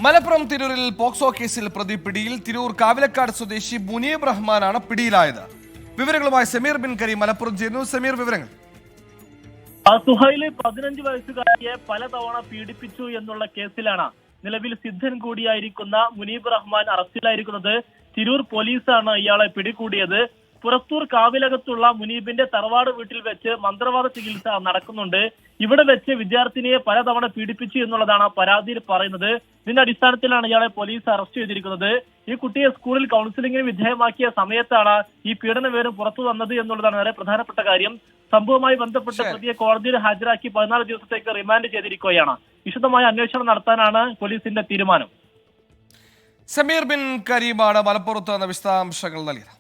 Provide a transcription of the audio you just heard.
മലപ്പുറം തിരൂരിൽ പോക്സോ കേസിൽ പ്രതി പിടിയിൽ. തിരൂർ കാവിലക്കാട് സ്വദേശി മുനീബ് റഹ്മാനാണ് പിടിയിലായത്. വിവരങ്ങളുമായി സമീർ ബിൻ കരീം മലപ്പുറം ചേരുന്നു. സമീർ, വിവരങ്ങൾ. സുഹൈല് 15 വയസ്സുകാരിയെ പലതവണ പീഡിപ്പിച്ചു എന്നുള്ള കേസിലാണ് നിലവിൽ സിദ്ധൻ കൂടിയായിരിക്കുന്ന മുനീബ് റഹ്മാൻ അറസ്റ്റിലായിരിക്കുന്നത്. തിരൂർ പോലീസാണ് ഇയാളെ പിടികൂടിയത്. പുറത്തൂർ കാവിലകത്തുള്ള മുനീബിന്റെ തറവാട് വീട്ടിൽ വെച്ച് മന്ത്രവാദ ചികിത്സ നടക്കുന്നുണ്ട്. ഇവിടെ വെച്ച് വിദ്യാർത്ഥിനിയെ പലതവണ പീഡിപ്പിച്ചു എന്നുള്ളതാണ് പരാതിയിൽ പറയുന്നത്. ഇതിന്റെ അടിസ്ഥാനത്തിലാണ് ഇയാളെ പോലീസ് അറസ്റ്റ് ചെയ്തിരിക്കുന്നത്. ഈ കുട്ടിയെ സ്കൂളിൽ കൗൺസിലിംഗിന് വിധേയമാക്കിയ സമയത്താണ് ഈ പീഡന വിവരം പുറത്തു വന്നത് എന്നുള്ളതാണ് വളരെ പ്രധാനപ്പെട്ട കാര്യം. സംഭവവുമായി ബന്ധപ്പെട്ട് പ്രതിയെ കോടതിയിൽ ഹാജരാക്കി 14 ദിവസത്തേക്ക് റിമാൻഡ് ചെയ്തിരിക്കുകയാണ്. വിശദമായ അന്വേഷണം നടത്താനാണ് പോലീസിന്റെ തീരുമാനം. സമീർ ബിൻ കരീമാണ് മലപ്പുറത്ത് വിശദാംശങ്ങൾ നൽകിയത്.